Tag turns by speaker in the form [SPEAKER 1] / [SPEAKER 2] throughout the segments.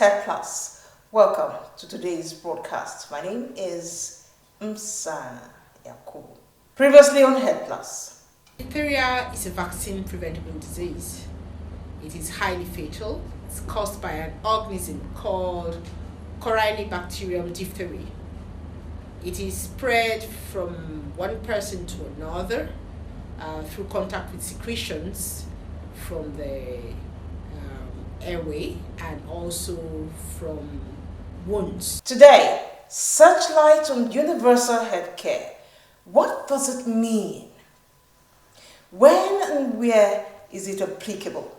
[SPEAKER 1] Health Plus. Welcome to today's broadcast. My name is Msana Yakubu. Previously on Health Plus.
[SPEAKER 2] Diphtheria is a vaccine-preventable disease. It is highly fatal. It's caused by an organism called Corynebacterium diphtheria. It is spread from one person to another through contact with secretions from the airway and also from wounds.
[SPEAKER 1] Today, searchlight on universal healthcare. What does it mean? When and where is it applicable?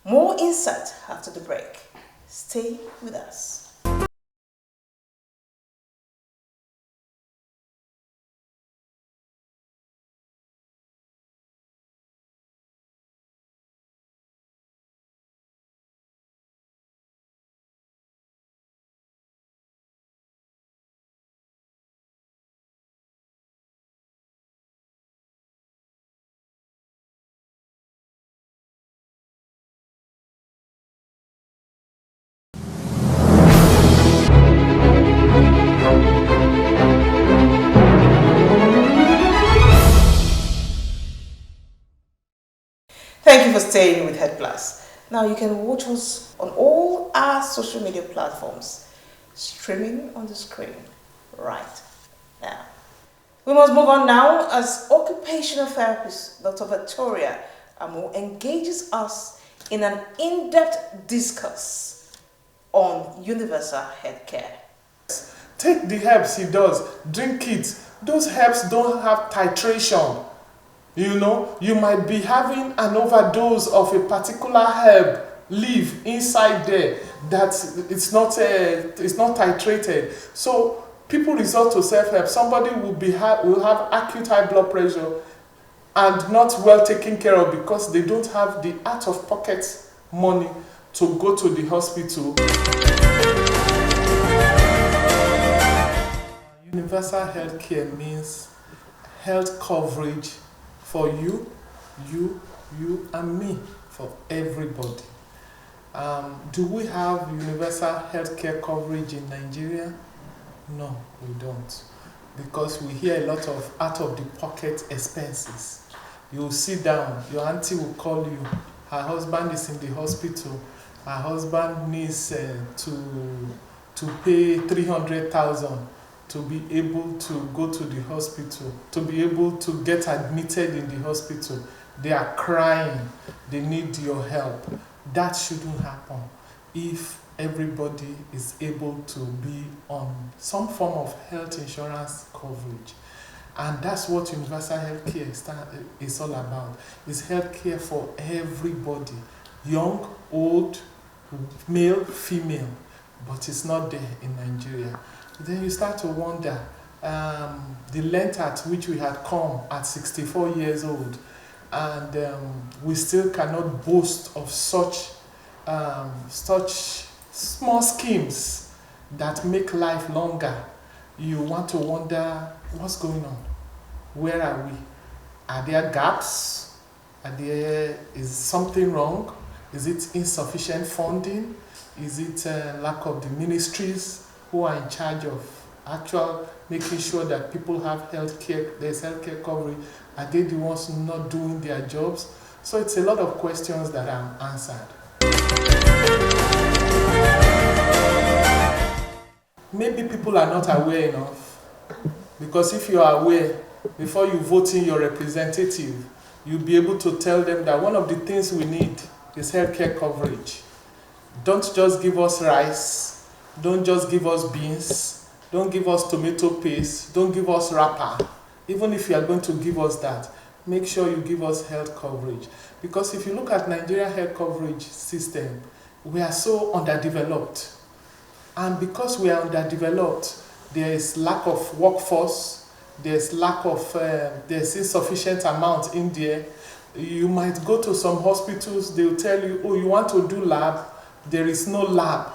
[SPEAKER 1] More insight after the break. Stay with us. Thank you for staying with Health Plus. Now you can watch us on all our social media platforms, streaming on the screen right now. We must move on now as occupational therapist Dr. Victoria Amu engages us in an in-depth discuss on universal healthcare.
[SPEAKER 3] Take the herbs he does, drink it. Those herbs don't have titration. You know, you might be having an overdose of a particular herb leaf inside there that it's not titrated. So people resort to self-help. Somebody will have acute high blood pressure and not well taken care of because they don't have the out-of-pocket money to go to the hospital. Universal health care means health coverage for you and me, for everybody. Do we have universal healthcare coverage in Nigeria? No, we don't. Because we hear a lot of out-of-the-pocket expenses. You sit down, your auntie will call you, her husband is in the hospital, her husband needs to pay 300,000 to be able to go to the hospital, to be able to get admitted in the hospital. They are crying, they need your help. That shouldn't happen if everybody is able to be on some form of health insurance coverage. And that's what universal health care is all about. It's health care for everybody, young, old, male, female, but it's not there in Nigeria. Then you start to wonder the length at which we had come at 64 years old, and we still cannot boast of such small schemes that make life longer. You want to wonder what's going on. Where are we? Are there gaps? Is something wrong? Is it insufficient funding? Is it lack of the ministries who are in charge of actual making sure that people have health care, there's health care coverage? Are they the ones not doing their jobs? So it's a lot of questions that are answered. Maybe people are not aware enough, because if you are aware, before you vote in your representative, you'll be able to tell them that one of the things we need is healthcare coverage. Don't just give us rice. Don't just give us beans. Don't give us tomato paste. Don't give us wrapper. Even if you are going to give us that, make sure you give us health coverage. Because if you look at Nigeria health coverage system, we are so underdeveloped. And because we are underdeveloped, there is lack of workforce. There's there's insufficient amount in there. You might go to some hospitals, they'll tell you, oh, you want to do lab? There is no lab.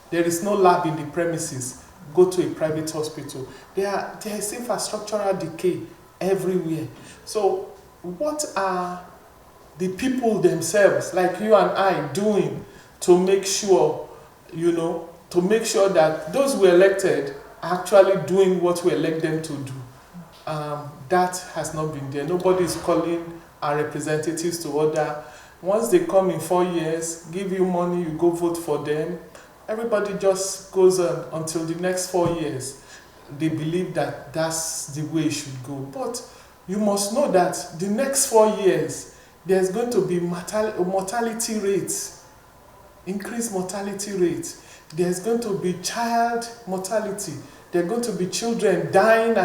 [SPEAKER 3] There is no lab in the premises. Go to a private hospital. There is infrastructural decay everywhere. So what are the people themselves, like you and I, doing to make sure to make sure that those who were elected are actually doing what we elect them to do. That has not been there. Nobody is calling our representatives to order. Once they come in 4 years, give you money, you go vote for them. Everybody just goes on until the next 4 years. They believe that that's the way it should go. But you must know that the next 4 years, there's going to be mortality rates, increased mortality rates. There's going to be child mortality. There are going to be children dying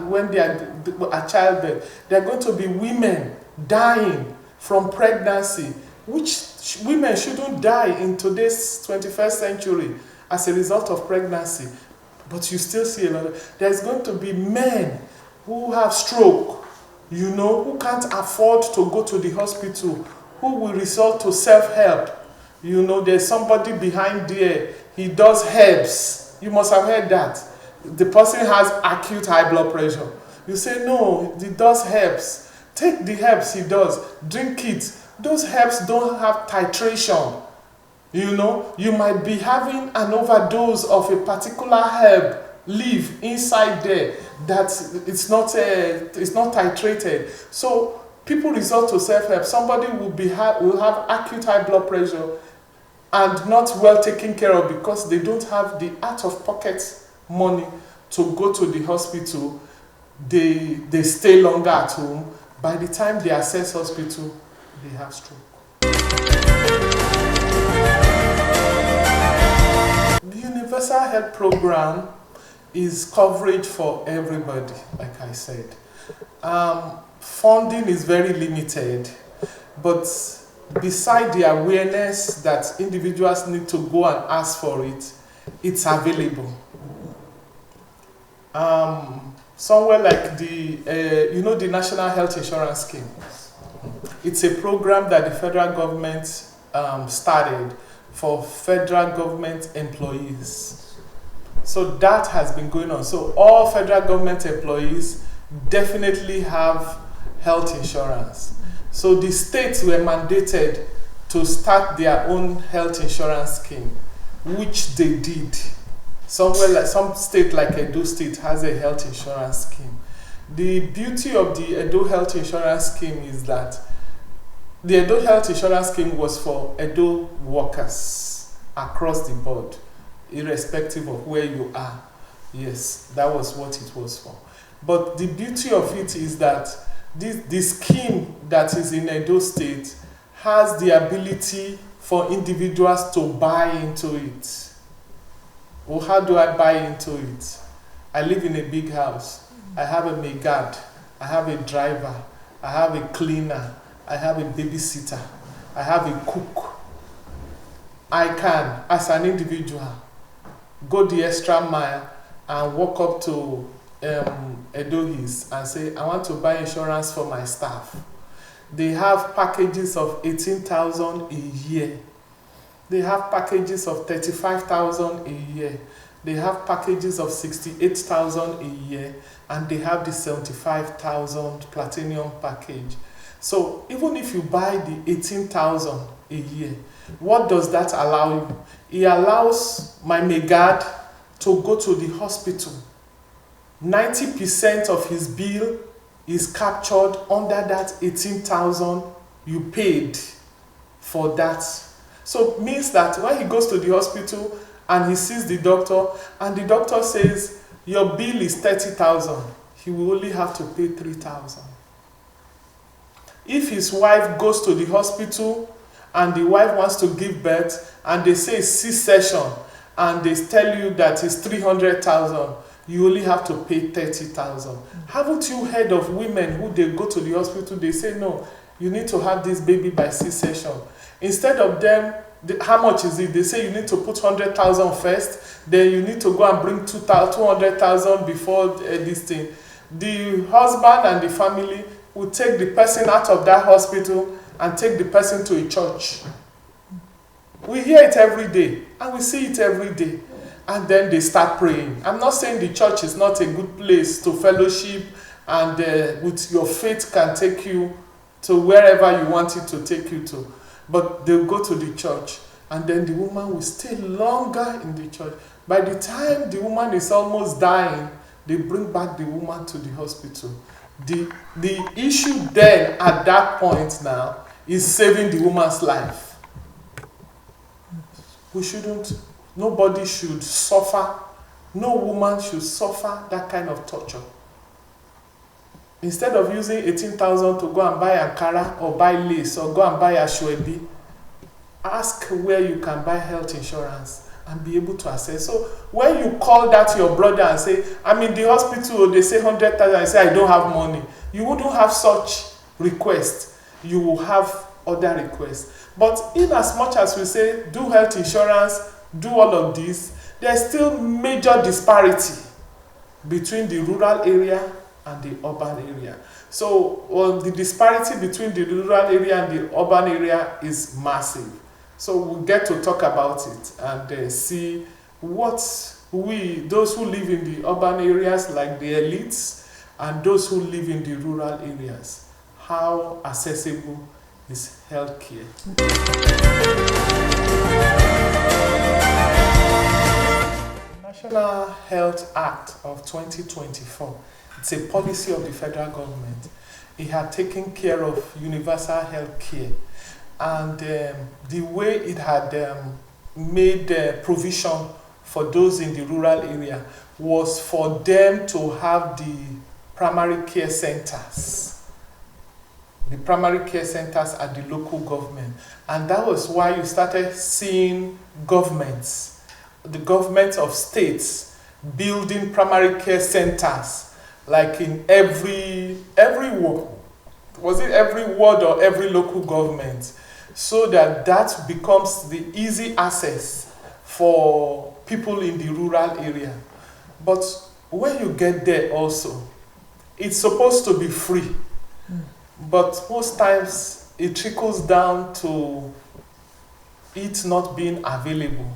[SPEAKER 3] when they are at childbirth. There are going to be women dying from pregnancy, which women shouldn't die in today's 21st century as a result of pregnancy. But you still see a lot there's going to be men who have stroke, who can't afford to go to the hospital, who will resort to self-help. There's somebody behind there, he does herbs. You must have heard that. The person has acute high blood pressure. You say, no, he does herbs. Take the herbs he does, drink it. Those herbs don't have titration. You might be having an overdose of a particular herb leaf inside there that it's not titrated. So people resort to self-help. Somebody will have acute high blood pressure and not well taken care of because they don't have the out-of-pocket money to go to the hospital. They stay longer at home. By the time they access hospital, they have stroke. The Universal Health Program is coverage for everybody, like I said. Funding is very limited, but beside the awareness that individuals need to go and ask for it, it's available. Somewhere like the National Health Insurance Scheme. It's a program that the federal government started for federal government employees. So that has been going on. So all federal government employees definitely have health insurance. So the states were mandated to start their own health insurance scheme, which they did. Some state like Edo State has a health insurance scheme. The beauty of the Edo Health Insurance Scheme is that the Edo Health Insurance Scheme was for Edo workers across the board, irrespective of where you are. Yes, that was what it was for. But the beauty of it is that this scheme that is in Edo State has the ability for individuals to buy into it. Well, how do I buy into it? I live in a big house. I have a maid, I have a driver, I have a cleaner, I have a babysitter, I have a cook. I can, as an individual, go the extra mile and walk up to Edo Hills and say, I want to buy insurance for my staff. They have packages of 18,000 a year. They have packages of 35,000 a year. They have packages of 68,000 a year, and they have the 75,000 platinum package. So even if you buy the 18,000 a year, what does that allow you? It allows my megad to go to the hospital. 90% of his bill is captured under that 18,000 you paid for that. So it means that when he goes to the hospital and he sees the doctor and the doctor says your bill is 30,000, he will only have to pay 3,000. If his wife goes to the hospital and the wife wants to give birth and they say C-section and they tell you that it's 300,000, you only have to pay 30,000. Haven't you heard of women who they go to the hospital, they say, no, you need to have this baby by C-section. Instead of them, how much is it? They say you need to put 100,000 first, then you need to go and bring 200,000 before this thing. The husband and the family will take the person out of that hospital and take the person to a church. We hear it every day and we see it every day. And then they start praying. I'm not saying the church is not a good place to fellowship and with your faith can take you to wherever you want it to take you to. But they'll go to the church. and then the woman will stay longer in the church. By the time the woman is almost dying, they bring back the woman to the hospital. The issue then at that point now is saving the woman's life. Nobody should suffer, no woman should suffer that kind of torture. Instead of using 18,000 to go and buy Ankara or buy lace or go and buy Ashwebi, ask where you can buy health insurance and be able to access. So when you call that your brother and say, I'm in the hospital, they say 100,000, I say I don't have money, you wouldn't have such request. You will have other requests. But in as much as we say do health insurance, do all of this, there's still major disparity between the rural area and the urban area. So the disparity between the rural area and the urban area is massive. So we'll get to talk about it and see what those who live in the urban areas, like the elites, and those who live in the rural areas, how accessible is healthcare. National Health Act of 2024, it's a policy of the federal government. It had taken care of universal health care, and the way it had made provision for those in the rural area was for them to have the primary care centers. The primary care centers at the local government. And that was why you started seeing governments, the governments of states, building primary care centers, like in every ward. Was it every ward or every local government? So that becomes the easy access for people in the rural area. But when you get there also, it's supposed to be free. But most times it trickles down to it not being available.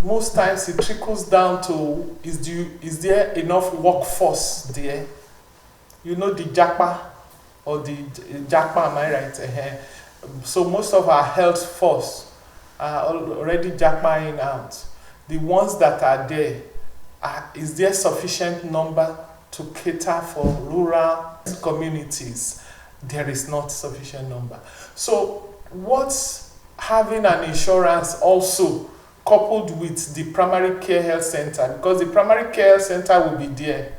[SPEAKER 3] Most times it trickles down to is there enough workforce there? You know the JAPA or the JAPA, am I right? So most of our health force are already JAPAing out. The ones that are there, is there sufficient number to cater for rural communities? There is not sufficient number. So what's having an insurance also coupled with the primary care health center, because the primary care health center will be there.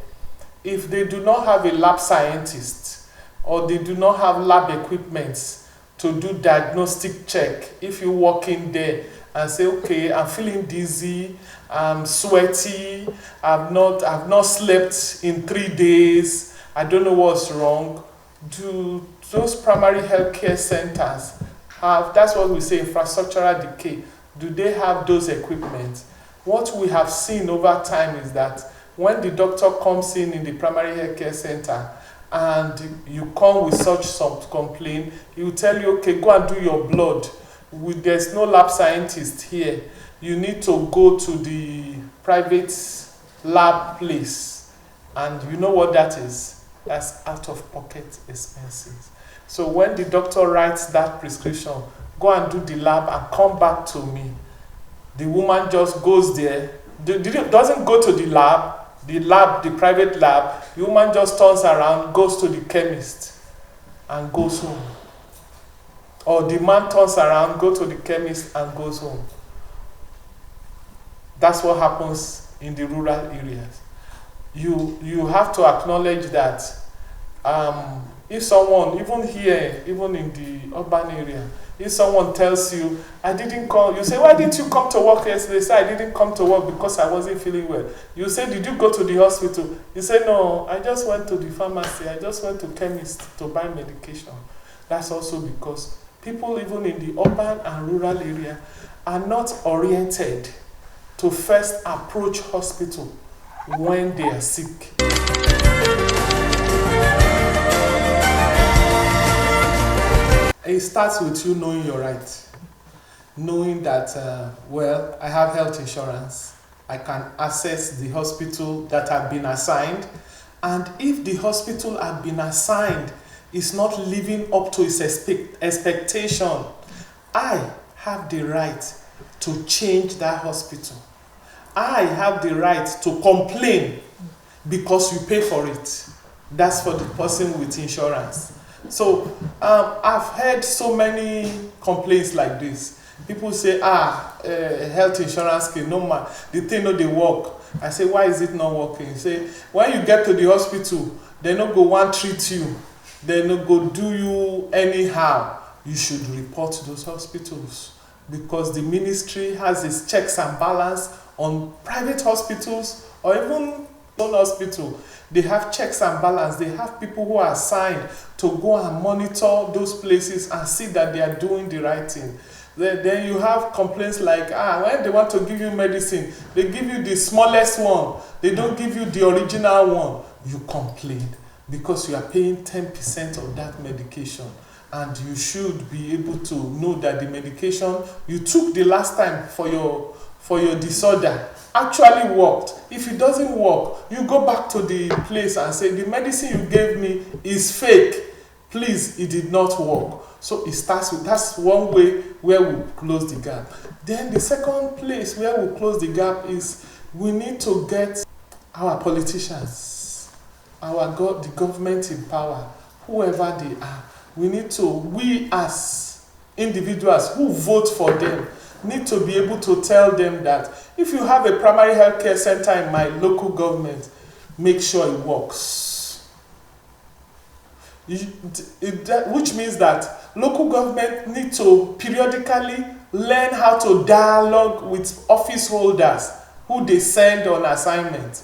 [SPEAKER 3] If they do not have a lab scientist or they do not have lab equipment to do diagnostic check, if you walk in there and say, okay, I'm feeling dizzy, I'm sweaty, I've not slept in 3 days, I don't know what's wrong, do those primary health care centers have, that's what we say, infrastructural decay, do they have those equipment? What we have seen over time is that when the doctor comes in the primary health care center and you come with such some complaint, he will tell you, okay, go and do your blood. There's no lab scientist here. You need to go to the private lab place. And you know what that is? That's out-of-pocket expenses. So when the doctor writes that prescription, go and do the lab and come back to me. The woman just goes there, doesn't go to the private lab. The woman just turns around, goes to the chemist and goes home. Or the man turns around, goes to the chemist and goes home. That's what happens in the rural areas. You have to acknowledge that if someone, even here, even in the urban area, if someone tells you, I didn't come, you say, why didn't you come to work yesterday? They say, I didn't come to work because I wasn't feeling well. You say, did you go to the hospital? You say, no, I just went to the pharmacy, I just went to chemist to buy medication. That's also because people even in the urban and rural area are not oriented to first approach hospital when they are sick. It starts with you knowing your right. Knowing that, well, I have health insurance. I can access the hospital that I've been assigned. And if the hospital I've been assigned is not living up to its expectation, I have the right to change that hospital. I have the right to complain because you pay for it. That's for the person with insurance. So I've heard so many complaints like this. People say, health insurance scheme, no man, the thing no dey work. I say, why is it not working? Say, when you get to the hospital, they no go want treat you. They no go do you anyhow. You should report those hospitals because the ministry has its checks and balance on private hospitals or even own hospital. They have checks and balance. They have people who are assigned to go and monitor those places and see that they are doing the right thing. Then you have complaints like, when they want to give you medicine, they give you the smallest one. They don't give you the original one. You complain because you are paying 10% of that medication. And you should be able to know that the medication you took the last time for your disorder actually worked. If it doesn't work, you go back to the place and say, the medicine you gave me is fake. Please, it did not work. So it starts with, that's one way where we close the gap. Then the second place where we close the gap is we need to get our politicians, the government in power, whoever they are. We as individuals who vote for them need to be able to tell them that if you have a primary health care center in my local government, make sure it works. Which means that local government need to periodically learn how to dialogue with office holders who they send on assignment.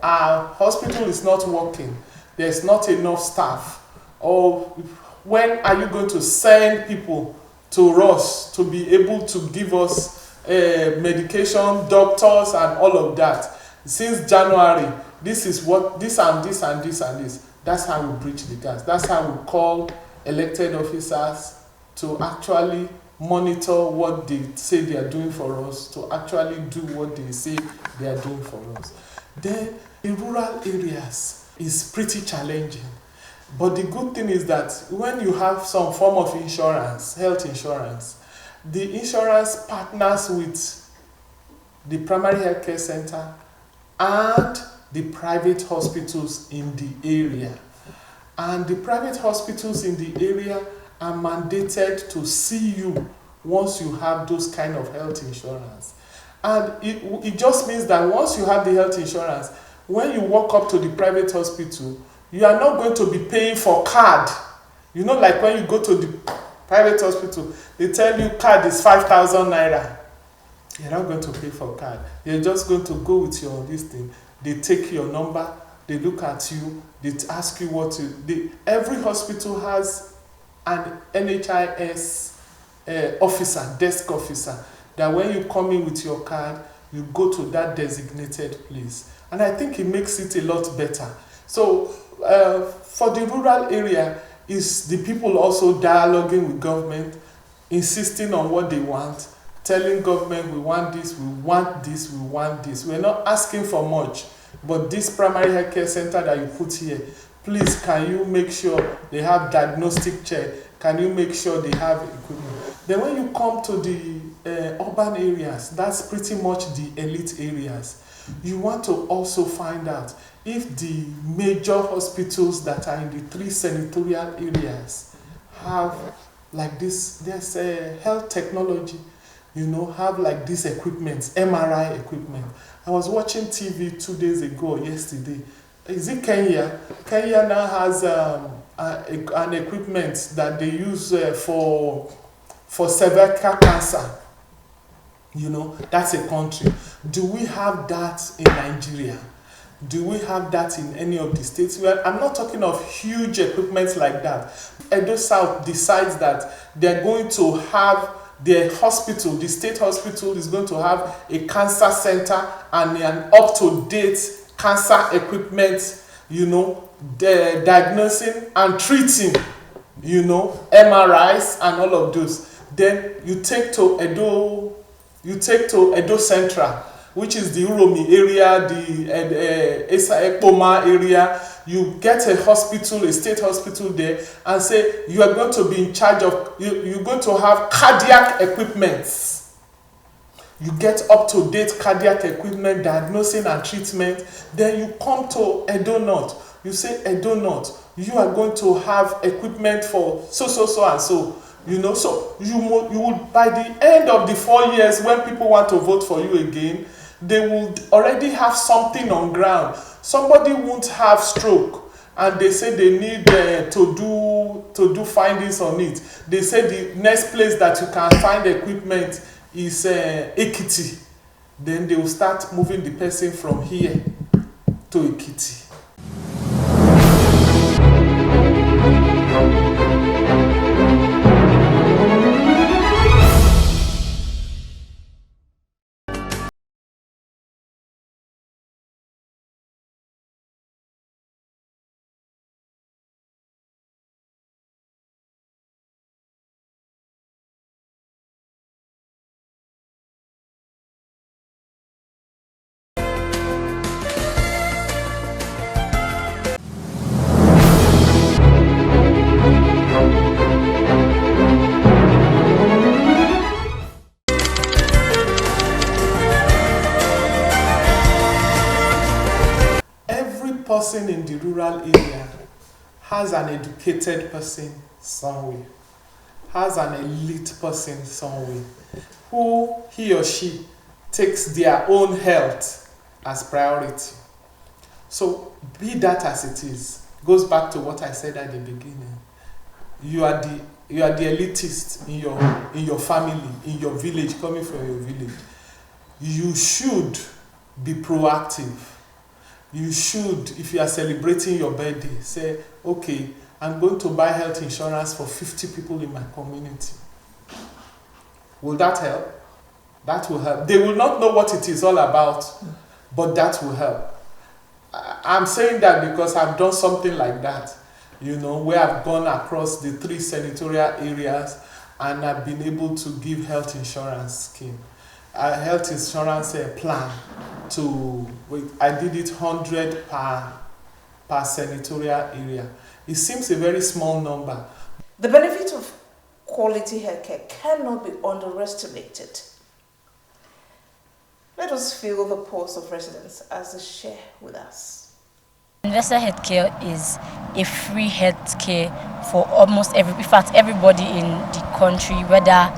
[SPEAKER 3] Our hospital is not working. There's not enough staff. Or when are you going to send people to us to be able to give us medication, doctors, and all of that? Since January, this is what this and this and this and this. That's how we bridge the gap. That's how we call elected officers to actually monitor what they say they are doing for us, to actually do what they say they are doing for us. Then in rural areas is pretty challenging. But the good thing is that when you have some form of insurance, health insurance, the insurance partners with the primary health care center and the private hospitals in the area. And the private hospitals in the area are mandated to see you once you have those kind of health insurance. And it just means that once you have the health insurance, when you walk up to the private hospital, you are not going to be paying for card. You know, like when you go to the private hospital, they tell you card is 5,000 naira. You're not going to pay for card. You're just going to go with your this thing. They take your number, they look at you, they ask you what to. Every hospital has an NHIS officer, desk officer, that when you come in with your card, you go to that designated place. And I think it makes it a lot better. So for the rural area, is the people also dialoguing with government, insisting on what they want, telling government we want this, we want this, we want this. We're not asking for much, but this primary health care center that you put here, please can you make sure they have diagnostic chair? Can you make sure they have equipment? Then when you come to the urban areas, that's pretty much the elite areas. You want to also find out if the major hospitals that are in the 3 senatorial areas have like this, there's a health technology, you know, have like this equipment, MRI equipment. I was watching TV 2 days ago or yesterday. Is it Kenya? Kenya now has an equipment that they use for cervical cancer. You know, that's a country. Do we have that in Nigeria? Do we have that in any of the states? Well, I'm not talking of huge equipment like that. Edo South decides that they're going to have their hospital, the state hospital is going to have a cancer center and an up-to-date cancer equipment, you know, diagnosing and treating, you know, MRIs and all of those. Then you take to Edo Central, which is the Uromi area, the Esa Ekpoma area. You get a hospital, a state hospital there, and say you are going to be in charge of, you're going to have cardiac equipment. You get up-to-date cardiac equipment, diagnosing and treatment. Then you come to Edo North. You say, Edo North, you are going to have equipment for so and so. You know, so you will, by the end of the 4 years, when people want to vote for you again, they will already have something on ground. Somebody won't have stroke, and they say they need to do findings on it. They say the next place that you can find equipment is Ekiti. Then they will start moving the person from here to Ekiti. Person in the rural area has an educated person somewhere, has an elite person somewhere, who he or she takes their own health as priority. So be that as it is, goes back to what I said at the beginning. You are the elitist in your family, in your village, coming from your village. You should be proactive. You should, if you are celebrating your birthday, say, okay, I'm going to buy health insurance for 50 people in my community. Will that help? That will help. They will not know what it is all about, but that will help. I'm saying that because I've done something like that, you know, where I've gone across the 3 senatorial areas and I've been able to give health insurance scheme. A health insurance plan I did it 100 per senatorial area. It seems a very small number.
[SPEAKER 1] The benefit of quality healthcare cannot be underestimated. Let us feel the pulse of residents as they share with us.
[SPEAKER 4] Universal healthcare is a free healthcare for almost everybody in the country, whether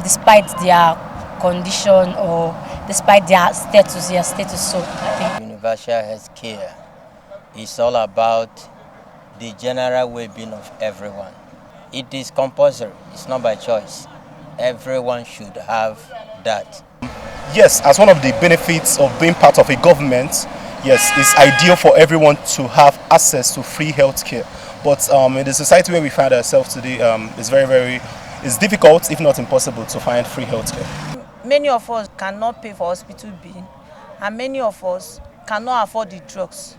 [SPEAKER 4] despite their condition or despite their status. So I think
[SPEAKER 5] universal healthcare is all about the general well-being of everyone. It is compulsory. It's not by choice. Everyone should have that.
[SPEAKER 6] Yes, as one of the benefits of being part of a government, yes, it's ideal for everyone to have access to free healthcare. But in the society where we find ourselves today, it's difficult, if not impossible, to find free healthcare.
[SPEAKER 7] Many of us cannot pay for hospital bill, and many of us cannot afford the drugs.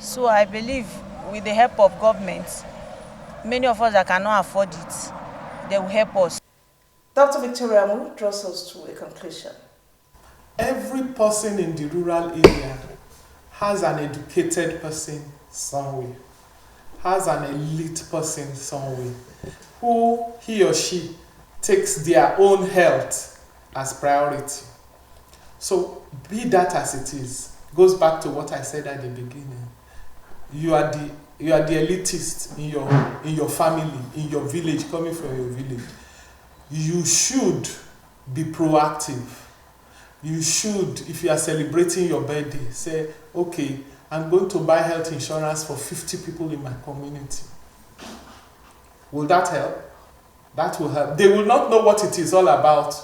[SPEAKER 7] So I believe with the help of government, many of us that cannot afford it, they will help us.
[SPEAKER 1] Dr. Victoria Amu draws us to a conclusion.
[SPEAKER 3] Every person in the rural area has an educated person somewhere, has an elite person somewhere, who he or she takes their own health as priority. So be that as it is, goes back to what I said at the beginning. You are the elitist in your family, in your village, coming from your village. You should be proactive. You should, if you are celebrating your birthday, say, okay, I'm going to buy health insurance for 50 people in my community. Will that help? That will help. They will not know what it is all about,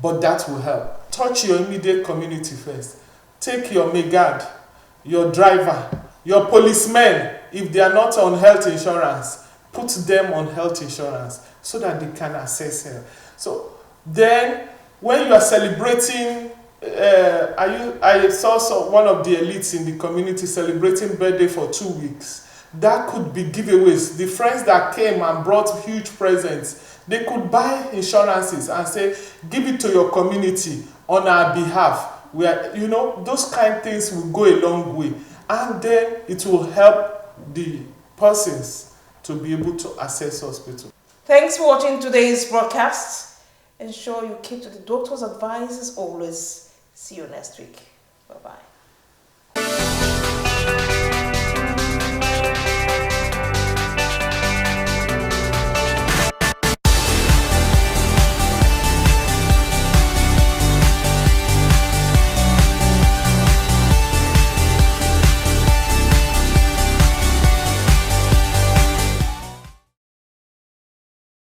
[SPEAKER 3] but that will help. Touch your immediate community first. Take your megad, your driver, your policemen, if they are not on health insurance, put them on health insurance so that they can access health. So then, when you are celebrating, I saw one of the elites in the community celebrating birthday for 2 weeks. That could be giveaways. The friends that came and brought huge presents, they could buy insurances and say, give it to your community on our behalf. we are, you know, those kind of things will go a long way, and then it will help the persons to be able to access hospital.
[SPEAKER 1] Thanks for watching today's broadcast. Ensure you keep to the doctor's advice as always. See you next week. Bye-bye.